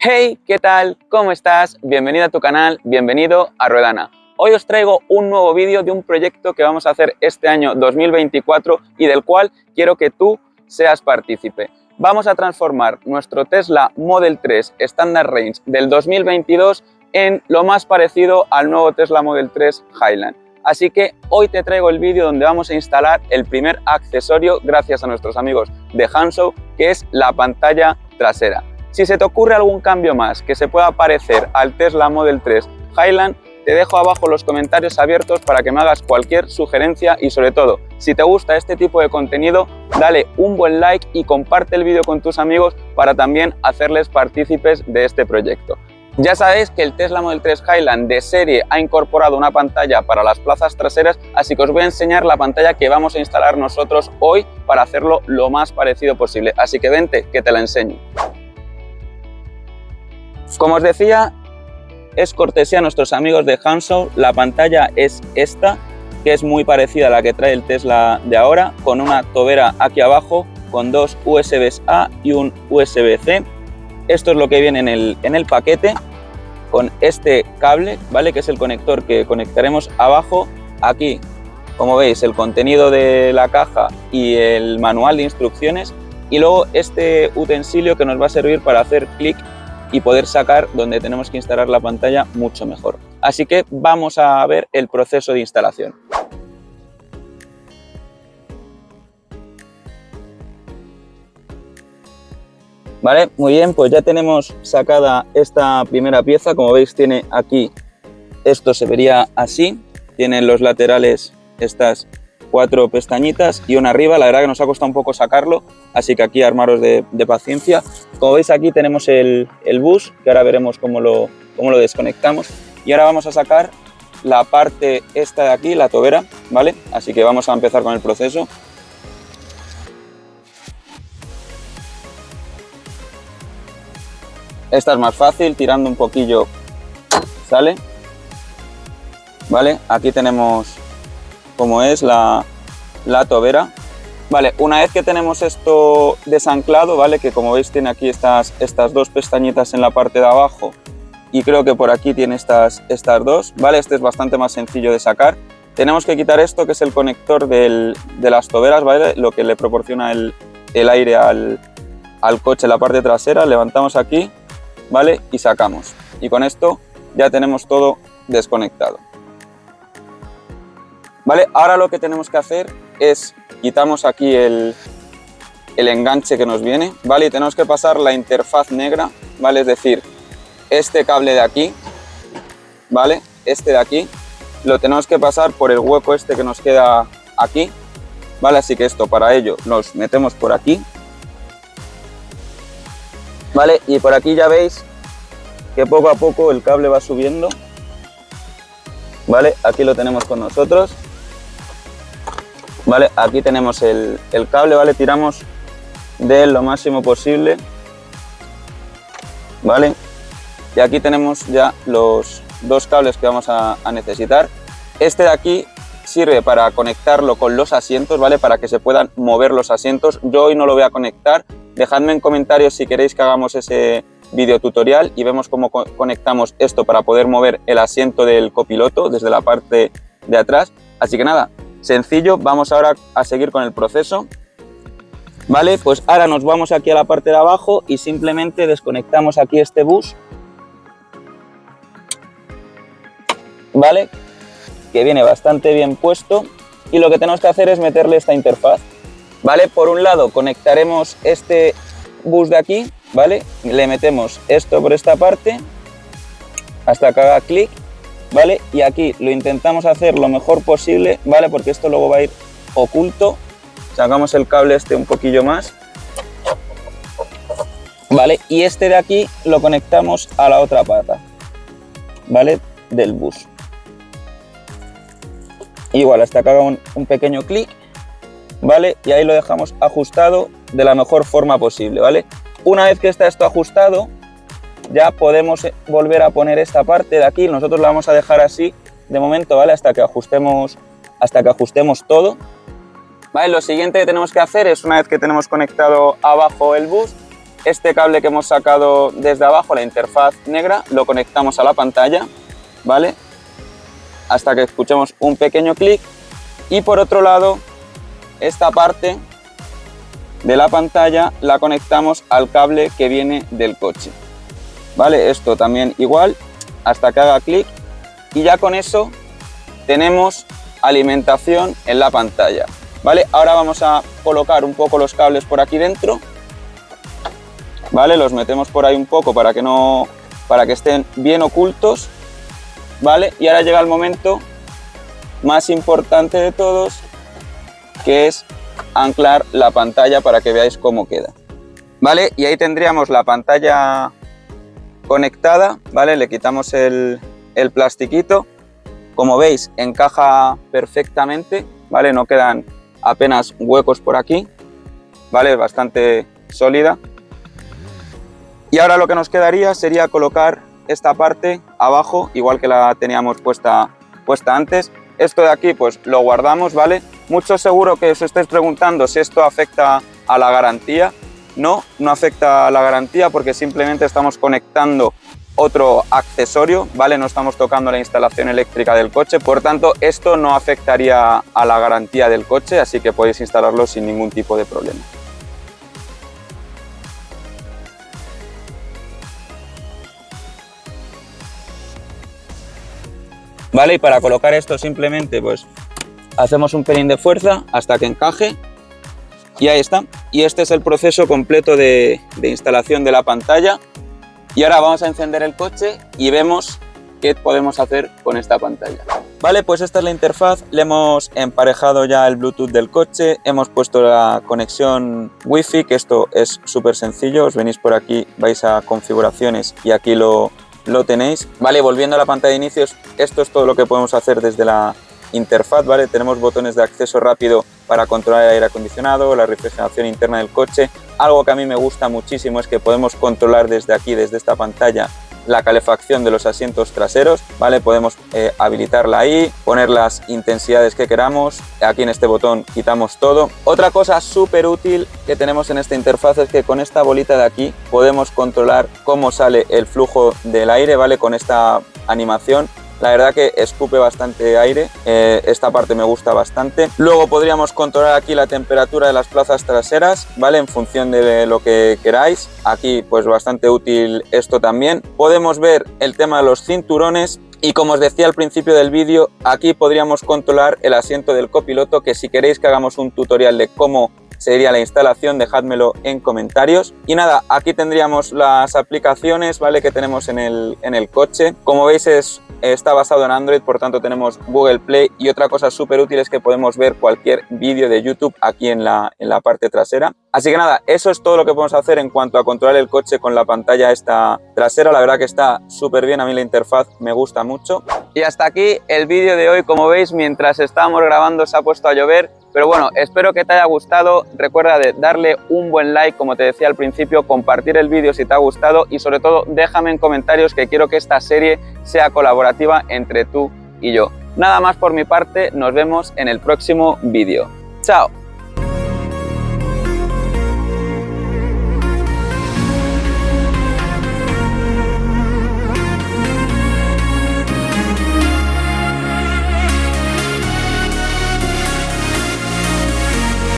Hey, ¿qué tal? ¿Cómo estás? Bienvenido a tu canal, bienvenido a Ruedana. Hoy os traigo un nuevo vídeo de un proyecto que vamos a hacer este año 2024 y del cual quiero que tú seas partícipe. Vamos a transformar nuestro Tesla Model 3 Standard Range del 2022 en lo más parecido al nuevo Tesla Model 3 Highland. Así que hoy te traigo el vídeo donde vamos a instalar el primer accesorio gracias a nuestros amigos de Hansol, que es la pantalla trasera. Si se te ocurre algún cambio más que se pueda parecer al Tesla Model 3 Highland, te dejo abajo los comentarios abiertos para que me hagas cualquier sugerencia y sobre todo, si te gusta este tipo de contenido, dale un buen like y comparte el vídeo con tus amigos para también hacerles partícipes de este proyecto. Ya sabéis que el Tesla Model 3 Highland de serie ha incorporado una pantalla para las plazas traseras, así que os voy a enseñar la pantalla que vamos a instalar nosotros hoy para hacerlo lo más parecido posible. Así que vente, que te la enseño. Como os decía, es cortesía a nuestros amigos de Hansol. La pantalla es esta, que es muy parecida a la que trae el Tesla de ahora, con una tobera aquí abajo, con dos USB-A y un USB-C. Esto es lo que viene en el paquete, con este cable, ¿vale? Que es el conector que conectaremos abajo. Aquí, como veis, el contenido de la caja y el manual de instrucciones. Y luego este utensilio que nos va a servir para hacer clic y poder sacar donde tenemos que instalar la pantalla mucho mejor. Así que vamos a ver el proceso de instalación. Vale, muy bien, pues ya tenemos sacada esta primera pieza. Como veis, tiene aquí, esto se vería así, tiene en los laterales estas 4 pestañitas y una arriba. La verdad que nos ha costado un poco sacarlo, así que aquí armaros de paciencia. Como veis, aquí tenemos el bus, que ahora veremos cómo lo desconectamos. Y ahora vamos a sacar la parte esta de aquí, la tobera, ¿vale? Así que vamos a empezar con el proceso. Esta es más fácil, tirando un poquillo sale. Vale, aquí tenemos como es la tobera. Vale, una vez que tenemos esto desanclado, ¿vale? Que como veis tiene aquí estas 2 pestañitas en la parte de abajo y creo que por aquí tiene estas 2, ¿vale? Este es bastante más sencillo de sacar. Tenemos que quitar esto, que es el conector de las toberas, ¿vale? Lo que le proporciona el aire al coche en la parte trasera. Levantamos aquí, ¿vale? Y sacamos. Y con esto ya tenemos todo desconectado. Vale, ahora lo que tenemos que hacer es quitamos aquí el enganche que nos viene, ¿vale? Y tenemos que pasar la interfaz negra, ¿vale? Es decir, este cable de aquí, ¿vale? Este de aquí, lo tenemos que pasar por el hueco este que nos queda aquí, ¿vale? Así que esto, para ello, nos metemos por aquí, ¿vale? Y por aquí ya veis que poco a poco el cable va subiendo, ¿vale? Aquí lo tenemos con nosotros. Vale, aquí tenemos el cable, ¿vale? Tiramos de él lo máximo posible, ¿vale? Y aquí tenemos ya los 2 cables que vamos a necesitar. Este de aquí sirve para conectarlo con los asientos, ¿vale? Para que se puedan mover los asientos. Yo hoy no lo voy a conectar. Dejadme en comentarios si queréis que hagamos ese video tutorial y vemos cómo conectamos esto para poder mover el asiento del copiloto desde la parte de atrás. Así que nada, sencillo, vamos ahora a seguir con el proceso. Vale, pues ahora nos vamos aquí a la parte de abajo y simplemente desconectamos aquí este bus, ¿vale? Que viene bastante bien puesto y lo que tenemos que hacer es meterle esta interfaz, ¿vale? Por un lado conectaremos este bus de aquí, ¿vale? Le metemos esto por esta parte hasta que haga clic, ¿vale? Y aquí lo intentamos hacer lo mejor posible, ¿vale? Porque esto luego va a ir oculto. Sacamos el cable este un poquillo más, ¿vale? Y este de aquí lo conectamos a la otra pata, ¿vale? Del bus. Igual hasta que haga un pequeño clic, ¿vale? Y ahí lo dejamos ajustado de la mejor forma posible, ¿vale? Una vez que está esto ajustado, ya podemos volver a poner esta parte de aquí. Nosotros la vamos a dejar así de momento, ¿vale? Hasta que ajustemos todo. Vale, lo siguiente que tenemos que hacer es, una vez que tenemos conectado abajo el bus, este cable que hemos sacado desde abajo, la interfaz negra, lo conectamos a la pantalla, ¿vale? Hasta que escuchemos un pequeño clic. Y por otro lado, esta parte de la pantalla la conectamos al cable que viene del coche, ¿vale? Esto también igual, hasta que haga clic, y ya con eso tenemos alimentación en la pantalla, ¿vale? Ahora vamos a colocar un poco los cables por aquí dentro, ¿vale? Los metemos por ahí un poco para que estén bien ocultos, ¿vale? Y ahora llega el momento más importante de todos, que es anclar la pantalla para que veáis cómo queda, ¿vale? Y ahí tendríamos la pantalla conectada, ¿vale? Le quitamos el plastiquito. Como veis, encaja perfectamente, ¿vale? No quedan apenas huecos por aquí, ¿vale? Es bastante sólida. Y ahora lo que nos quedaría sería colocar esta parte abajo, igual que la teníamos puesta antes. Esto de aquí pues lo guardamos, ¿vale? Muchos seguro que os estáis preguntando si esto afecta a la garantía. No, no afecta a la garantía porque simplemente estamos conectando otro accesorio, ¿vale? No estamos tocando la instalación eléctrica del coche, por tanto esto no afectaría a la garantía del coche, así que podéis instalarlo sin ningún tipo de problema. Vale, y para colocar esto simplemente pues hacemos un pelín de fuerza hasta que encaje y ahí está. Y este es el proceso completo de instalación de la pantalla. Y ahora vamos a encender el coche y vemos qué podemos hacer con esta pantalla. Vale, pues esta es la interfaz, le hemos emparejado ya el Bluetooth del coche, hemos puesto la conexión Wi-Fi, que esto es súper sencillo, os venís por aquí, vais a configuraciones y aquí lo tenéis. Vale, volviendo a la pantalla de inicios, esto es todo lo que podemos hacer desde la interfaz, ¿vale? Tenemos botones de acceso rápido para controlar el aire acondicionado, la refrigeración interna del coche. Algo que a mí me gusta muchísimo es que podemos controlar desde aquí, desde esta pantalla, la calefacción de los asientos traseros, ¿vale? Podemos habilitarla ahí, poner las intensidades que queramos. Aquí en este botón quitamos todo. Otra cosa súper útil que tenemos en esta interfaz es que con esta bolita de aquí podemos controlar cómo sale el flujo del aire, ¿vale? Con esta animación. La verdad que escupe bastante aire, esta parte me gusta bastante. Luego podríamos controlar aquí la temperatura de las plazas traseras, ¿vale? En función de lo que queráis. Aquí pues bastante útil esto también. Podemos ver el tema de los cinturones y como os decía al principio del vídeo, aquí podríamos controlar el asiento del copiloto, que si queréis que hagamos un tutorial de cómo sería la instalación, dejádmelo en comentarios. Y nada, aquí tendríamos las aplicaciones, ¿vale? Que tenemos en el coche. Como veis está basado en Android, por tanto tenemos Google Play, y otra cosa súper útil es que podemos ver cualquier vídeo de YouTube aquí en la parte trasera. Así que nada, eso es todo lo que podemos hacer en cuanto a controlar el coche con la pantalla esta trasera. La verdad que está súper bien, a mí la interfaz me gusta mucho. Y hasta aquí el vídeo de hoy. Como veis, mientras estábamos grabando se ha puesto a llover. Pero bueno, espero que te haya gustado. Recuerda de darle un buen like, como te decía al principio, compartir el vídeo si te ha gustado y sobre todo déjame en comentarios, que quiero que esta serie sea colaborativa entre tú y yo. Nada más por mi parte, nos vemos en el próximo vídeo. ¡Chao!